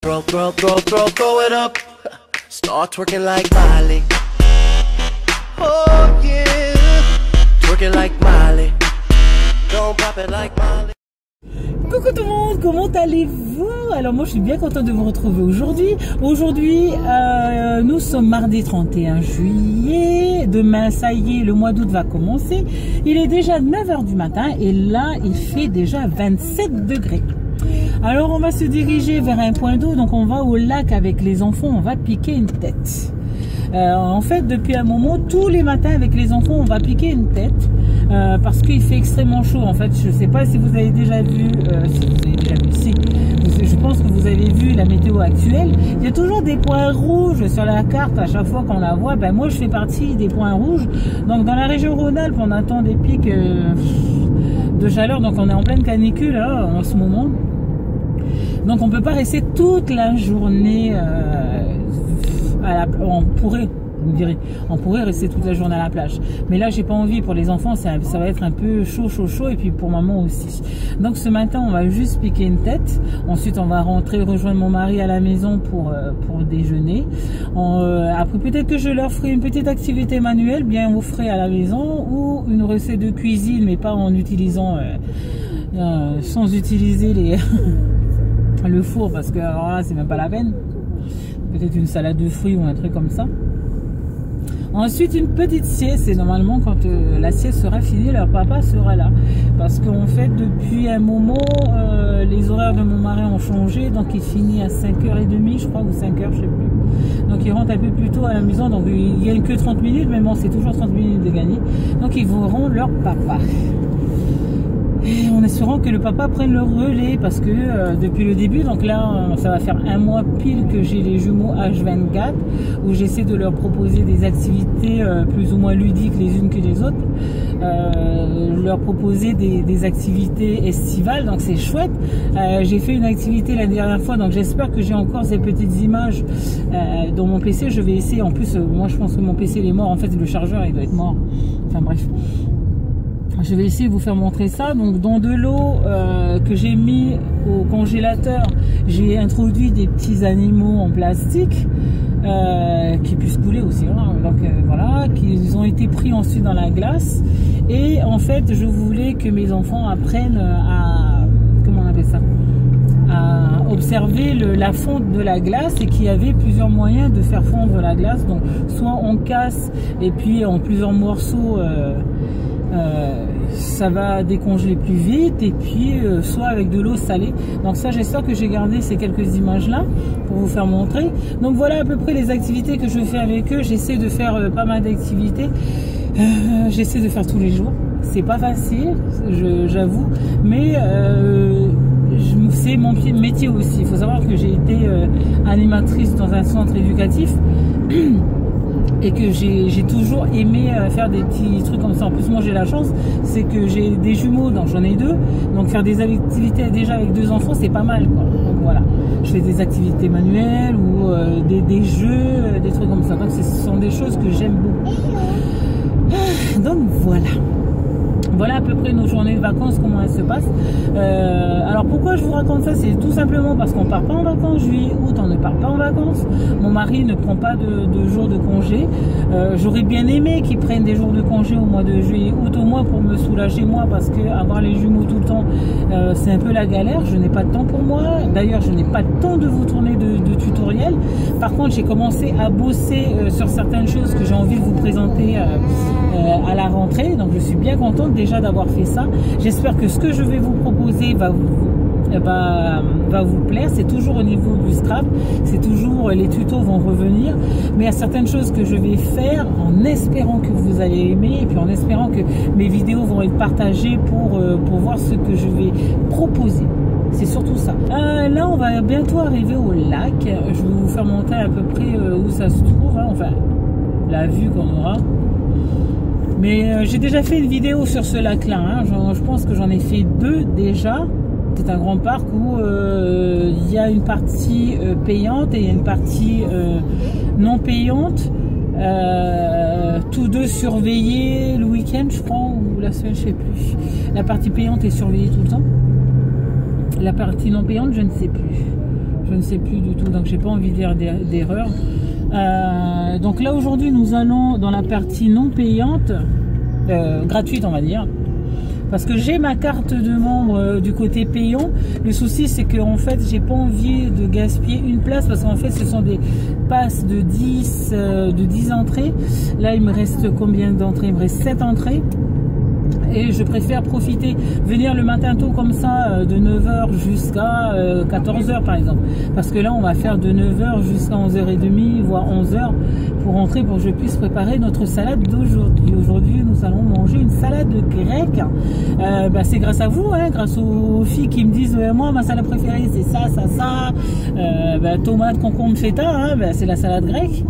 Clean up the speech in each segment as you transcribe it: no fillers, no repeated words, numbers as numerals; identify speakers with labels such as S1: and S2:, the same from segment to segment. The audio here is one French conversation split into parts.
S1: Throw it up. Start twerking like Miley. Oh yeah. Twerking like Miley. Don't pop it like Miley.
S2: Coucou tout le monde, comment allez-vous? Alors moi je suis bien contente de vous retrouver aujourd'hui. Aujourd'hui nous sommes mardi 31 juillet. Demain ça y est, le mois d'août va commencer. Il est déjà 9 h du matin et là il fait déjà 27 degrés. Alors on va se diriger vers un point d'eau, donc on va au lac avec les enfants, on va piquer une tête. En fait depuis un moment, tous les matins avec les enfants on va piquer une tête parce qu'il fait extrêmement chaud. En fait je ne sais pas si vous avez déjà vu, je pense que vous avez vu la météo actuelle. Il y a toujours des points rouges sur la carte à chaque fois qu'on la voit. Ben moi je fais partie des points rouges. Donc dans la région Rhône-Alpes on attend des pics de chaleur, donc on est en pleine canicule là, en ce moment. Donc on peut pas rester toute la journée on pourrait rester toute la journée à la plage. Mais là j'ai pas envie, pour les enfants ça va être un peu chaud et puis pour maman aussi. Donc ce matin on va juste piquer une tête. Ensuite on va rentrer rejoindre mon mari à la maison pour déjeuner. Après peut-être que je leur ferai une petite activité manuelle bien au frais à la maison, ou une recette de cuisine mais pas en utilisant sans utiliser le four, parce que alors là c'est même pas la peine. Peut-être une salade de fruits ou un truc comme ça. Ensuite une petite sieste, et normalement quand la sieste sera finie leur papa sera là, parce qu'en fait depuis un moment les horaires de mon mari ont changé, donc il finit à 5h30 je crois, ou 5h je sais plus, donc il rentre un peu plus tôt à la maison, donc il gagne que 30 minutes, mais bon c'est toujours 30 minutes de gagner, donc ils verront leur papa. Et en espérant que le papa prenne le relais, parce que depuis le début, donc là ça va faire un mois pile que j'ai les jumeaux H24, où j'essaie de leur proposer des activités plus ou moins ludiques les unes que les autres, leur proposer des activités estivales, donc c'est chouette. J'ai fait une activité la dernière fois, donc j'espère que j'ai encore ces petites images dans mon PC. Je vais essayer, en plus moi je pense que mon PC il est mort, en fait le chargeur il doit être mort, enfin bref. Je vais essayer de vous faire montrer ça. Donc dans de l'eau que j'ai mis au congélateur, j'ai introduit des petits animaux en plastique qui puissent couler aussi, hein. Donc voilà, qu'ils ont été pris ensuite dans la glace. Et en fait je voulais que mes enfants apprennent à, comment on appelle ça, à observer la fonte de la glace, et qu'il y avait plusieurs moyens de faire fondre la glace. Donc soit on casse et puis en plusieurs morceaux ça va décongeler plus vite, et puis soit avec de l'eau salée. Donc ça j'espère que j'ai gardé ces quelques images là pour vous faire montrer. Donc voilà à peu près les activités que je fais avec eux. J'essaie de faire pas mal d'activités, j'essaie de faire tous les jours. C'est pas facile, j'avoue, mais c'est mon métier aussi. Il faut savoir que j'ai été animatrice dans un centre éducatif et que j'ai toujours aimé faire des petits trucs comme ça. En plus moi j'ai la chance, c'est que j'ai des jumeaux, donc j'en ai deux, donc faire des activités déjà avec deux enfants c'est pas mal quoi. Donc voilà, je fais des activités manuelles ou des jeux, des trucs comme ça. Donc ce sont des choses que j'aime beaucoup. Donc voilà à peu près nos journées de vacances, comment elles se passent. Alors pourquoi je vous raconte ça, c'est tout simplement parce qu'on part pas en vacances juillet, août, on ne part pas en vacances. Mon mari ne prend pas de jours de congé. J'aurais bien aimé qu'il prenne des jours de congé au mois de juillet, août, au moins pour me soulager moi, parce que avoir les jumeaux tout le temps c'est un peu la galère. Je n'ai pas de temps pour moi. D'ailleurs je n'ai pas de temps de vous tourner de tutoriels. Par contre j'ai commencé à bosser sur certaines choses que j'ai envie de vous présenter à la rentrée, donc je suis bien contente déjà d'avoir fait ça. J'espère que ce que je vais vous proposer va vous plaire. C'est toujours au niveau du Scrap, c'est toujours, les tutos vont revenir, mais il y a certaines choses que je vais faire en espérant que vous allez aimer, et puis en espérant que mes vidéos vont être partagées pour voir ce que je vais proposer. C'est surtout ça. Là on va bientôt arriver au lac. Je vais vous faire montrer à peu près où ça se trouve, hein. Enfin la vue qu'on aura. Mais j'ai déjà fait une vidéo sur ce lac là, hein. Je pense que j'en ai fait deux déjà. C'est un grand parc où il y a une partie payante et il y a une partie non payante, tous deux surveillés le week-end je crois, ou la semaine, je sais plus. La partie payante est surveillée tout le temps, la partie non payante je ne sais plus. Je ne sais plus du tout, donc j'ai pas envie de dire d'erreur. Donc là aujourd'hui nous allons dans la partie non payante, gratuite on va dire. Parce que j'ai ma carte de membre du côté payant. Le souci c'est que en fait j'ai pas envie de gaspiller une place parce qu'en fait ce sont des passes de 10 entrées. Là il me reste combien d'entrées? Il me reste 7 entrées. Et je préfère profiter, venir le matin tôt comme ça, de 9h jusqu'à 14h par exemple. Parce que là, on va faire de 9h jusqu'à 11h30, voire 11h pour rentrer, pour que je puisse préparer notre salade d'aujourd'hui. Aujourd'hui, nous allons manger une salade grecque. C'est grâce à vous, hein, grâce aux filles qui me disent moi, ma salade préférée, c'est ça, ça, ça. Tomate, concombre, feta, hein, c'est la salade grecque.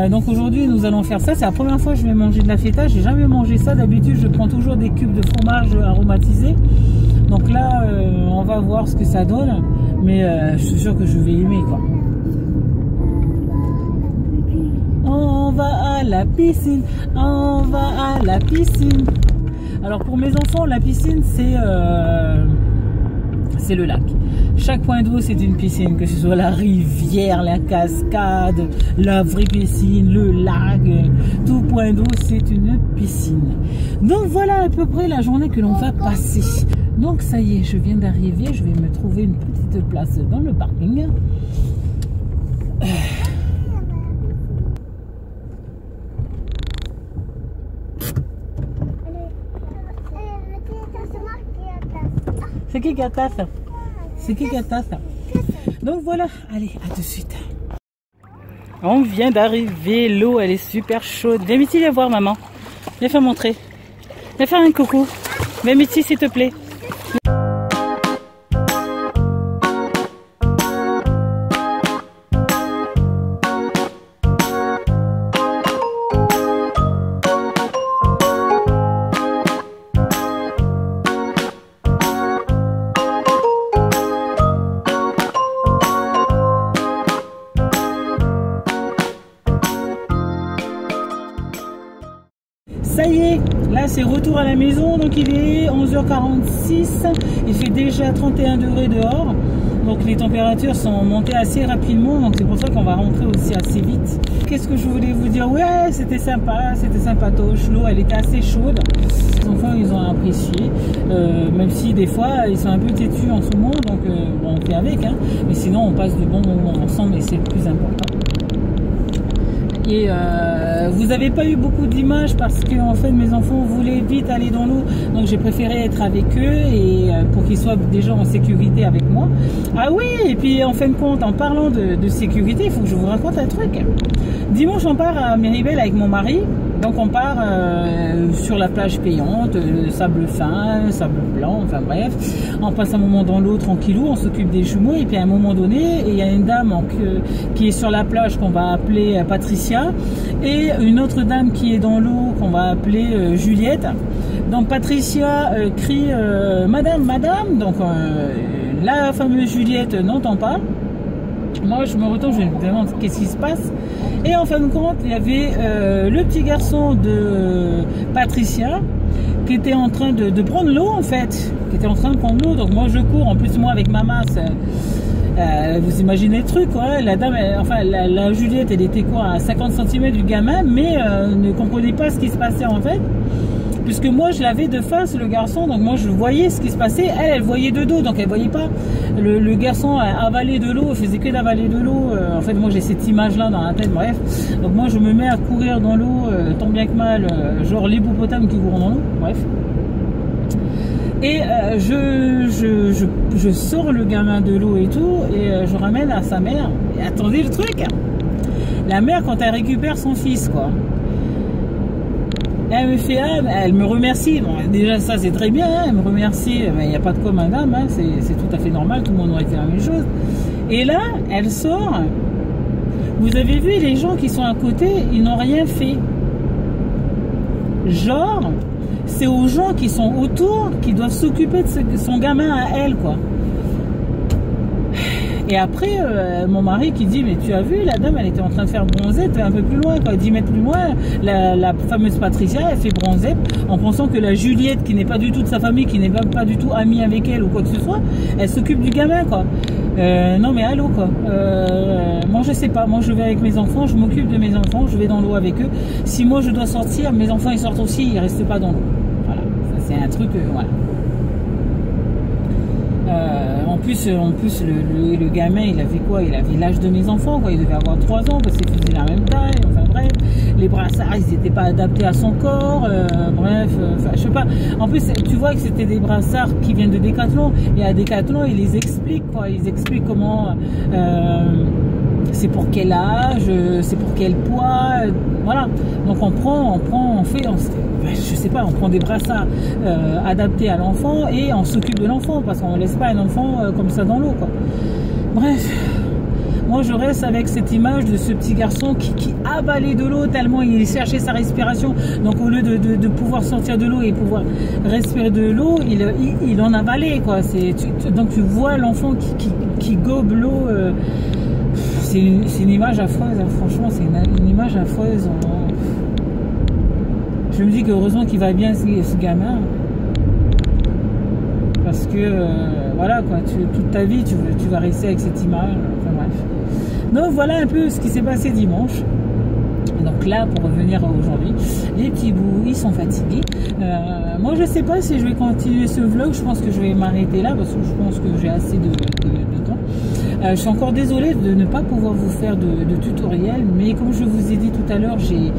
S2: Donc aujourd'hui nous allons faire ça, c'est la première fois que je vais manger de la feta, j'ai jamais mangé ça, d'habitude je prends toujours des cubes de fromage aromatisé. Donc là on va voir ce que ça donne, mais je suis sûr que je vais aimer quoi. On va à la piscine, on va à la piscine. Alors pour mes enfants la piscine c'est le lac. Chaque point d'eau c'est une piscine, que ce soit la rivière, la cascade, la vraie piscine, le lac, tout point d'eau c'est une piscine. Donc voilà à peu près la journée que l'on va passer. Donc ça y est, je viens d'arriver, je vais me trouver une petite place dans le parking. C'est qui a ta ça? C'est qui a ta ça? Donc voilà, allez, à tout de suite. On vient d'arriver, l'eau elle est super chaude. Viens ici, viens voir maman. Viens faire montrer. Viens faire un coucou. Viens ici s'il te plaît. Ça y est, là c'est retour à la maison, donc il est 11h46, il fait déjà 31 degrés dehors, donc les températures sont montées assez rapidement, donc c'est pour ça qu'on va rentrer aussi assez vite. Qu'est-ce que je voulais vous dire? Ouais, c'était sympa, c'était sympatoche, l'eau elle était assez chaude, les enfants ils ont apprécié, même si des fois ils sont un peu têtus en ce moment, donc bon, on fait avec, hein, mais sinon on passe de bons moments ensemble et c'est le plus important. Et vous n'avez pas eu beaucoup d'images parce que en fait mes enfants voulaient vite aller dans l'eau, donc j'ai préféré être avec eux et pour qu'ils soient déjà en sécurité avec moi. Ah oui, et puis en fin de compte, en parlant de sécurité, il faut que je vous raconte un truc. Dimanche on part à Méribel avec mon mari, donc on part sur la plage payante, sable fin, sable blanc, enfin bref, on passe un moment dans l'eau tranquillou, on s'occupe des jumeaux et puis à un moment donné il y a une dame qui est sur la plage qu'on va appeler Patricia et une autre dame qui est dans l'eau qu'on va appeler Juliette. Donc Patricia crie madame, madame, donc la fameuse Juliette n'entend pas. Moi je me retourne, je me demande qu'est-ce qui se passe et en fin de compte il y avait le petit garçon de Patricia qui était en train de prendre l'eau en fait, donc moi je cours, en plus moi avec ma masse, vous imaginez le truc quoi, la dame, la Juliette elle était quoi, à 50 cm du gamin, mais ne comprenait pas ce qui se passait en fait, puisque moi je l'avais de face le garçon, donc moi je voyais ce qui se passait, elle voyait de dos, donc elle voyait pas le garçon avaler de l'eau, faisait que d'avaler de l'eau, en fait moi j'ai cette image là dans la tête, bref, donc moi je me mets à courir dans l'eau, tant bien que mal, genre l'hippopotame qui court dans l'eau, bref. Et je sors le gamin de l'eau et tout, et je ramène à sa mère, et attendez le truc, la mère quand elle récupère son fils quoi, elle me fait, elle me remercie, bon, déjà ça c'est très bien, hein, elle me remercie, il n'y a pas de quoi madame, hein, c'est tout à fait normal, tout le monde aurait fait la même chose. Et là, elle sort, vous avez vu les gens qui sont à côté, ils n'ont rien fait. Genre, c'est aux gens qui sont autour qui doivent s'occuper de son gamin à elle quoi. Et après, mon mari qui dit, mais tu as vu, la dame, elle était en train de faire bronzette un peu plus loin, quoi, 10 mètres plus loin, la fameuse Patricia, elle fait bronzette en pensant que la Juliette, qui n'est pas du tout de sa famille, qui n'est même pas du tout amie avec elle ou quoi que ce soit, elle s'occupe du gamin, quoi. Non mais allô quoi. Moi je sais pas, moi je vais avec mes enfants, je m'occupe de mes enfants, je vais dans l'eau avec eux. Si moi je dois sortir, mes enfants ils sortent aussi, ils restent pas dans l'eau. Voilà, ça c'est un truc, voilà. En plus le gamin il avait quoi? Il avait l'âge de mes enfants quoi, il devait avoir 3 ans parce qu'ils faisaient la même taille, enfin bref. Les brassards ils n'étaient pas adaptés à son corps, bref, je sais pas. En plus tu vois que c'était des brassards qui viennent de Decathlon, et à Decathlon ils les expliquent quoi, ils expliquent comment c'est pour quel âge, c'est pour quel poids, voilà. Donc on prend des brassards adaptés à l'enfant et on s'occupe de l'enfant parce qu'on ne laisse pas un enfant comme ça dans l'eau quoi. Bref. Moi, je reste avec cette image de ce petit garçon qui avalait de l'eau tellement il cherchait sa respiration. Donc, au lieu de pouvoir sortir de l'eau et pouvoir respirer de l'eau, il en avalait, quoi. Donc, tu vois l'enfant qui gobe l'eau. C'est une image affreuse, hein. Franchement, c'est une image affreuse. Je me dis qu'heureusement qu'il va bien, ce gamin. Parce que, voilà, quoi, toute ta vie, tu vas rester avec cette image. Enfin, bref. Donc voilà un peu ce qui s'est passé dimanche. Donc là, pour revenir à aujourd'hui, les petits bouts, ils sont fatigués. Moi, je sais pas si je vais continuer ce vlog. Je pense que je vais m'arrêter là parce que je pense que j'ai assez de temps. Je suis encore désolée de ne pas pouvoir vous faire de tutoriel, mais comme je vous ai dit tout à l'heure, j'ai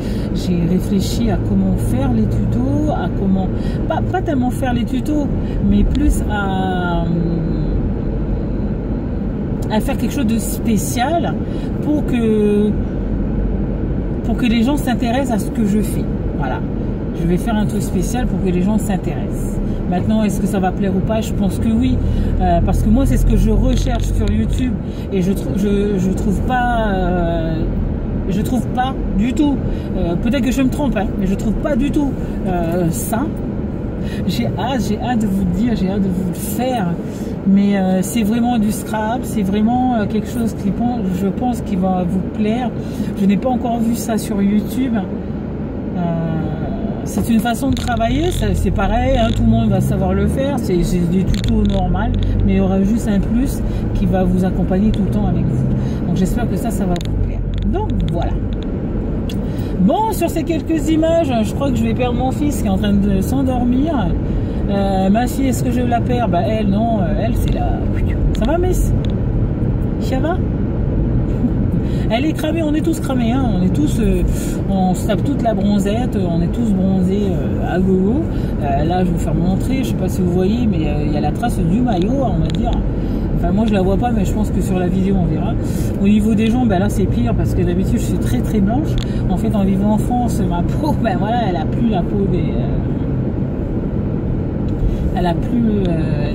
S2: réfléchi à comment faire les tutos, à comment, pas tellement faire les tutos, mais plus à faire quelque chose de spécial pour que les gens s'intéressent à ce que je fais. Voilà, je vais faire un truc spécial pour que les gens s'intéressent. Maintenant, est-ce que ça va plaire ou pas? Je pense que oui, parce que moi c'est ce que je recherche sur YouTube et je trouve pas du tout, peut-être que je me trompe, hein, mais je trouve pas du tout ça. J'ai hâte de vous le dire, j'ai hâte de vous le faire, mais c'est vraiment du scrap, c'est vraiment quelque chose qui, je pense, qui va vous plaire. Je n'ai pas encore vu ça sur YouTube. C'est une façon de travailler, c'est pareil, hein, tout le monde va savoir le faire, c'est des tutos normaux, mais il y aura juste un plus qui va vous accompagner tout le temps avec vous. Donc j'espère que ça va vous plaire. Donc voilà. Bon, sur ces quelques images, je crois que je vais perdre mon fils qui est en train de s'endormir. Ma fille, est-ce que je la perds? Bah elle, non, elle c'est la... Ça va, Miss? Ça va? Elle est cramée, on est tous cramés, hein. On est tous, on se tape toute la bronzette, on est tous bronzés à gogo. Là, je vais vous faire montrer, je sais pas si vous voyez, mais il y a la trace du maillot, on va dire. Enfin, moi je la vois pas, mais je pense que sur la vidéo on verra. Au niveau des jambes, ben là c'est pire parce que d'habitude je suis très très blanche. En fait, en vivant en France, ma peau, ben voilà, elle a plus la peau des. Elle a plus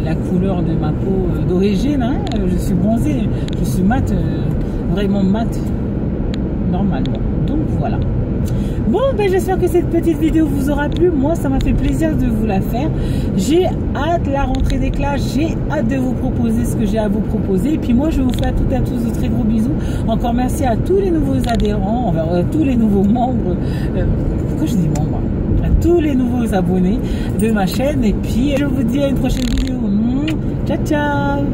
S2: la couleur de ma peau d'origine. Hein. Je suis bronzée, je suis mate, vraiment mate, normalement. Donc voilà. Bon, ben j'espère que cette petite vidéo vous aura plu. Moi, ça m'a fait plaisir de vous la faire. J'ai hâte la rentrée des classes. J'ai hâte de vous proposer ce que j'ai à vous proposer. Et puis moi, je vous fais à toutes et à tous de très gros bisous. Encore merci à tous les nouveaux adhérents, enfin, tous les nouveaux membres. Pourquoi je dis membres? À tous les nouveaux abonnés de ma chaîne. Et puis, je vous dis à une prochaine vidéo. Ciao, ciao!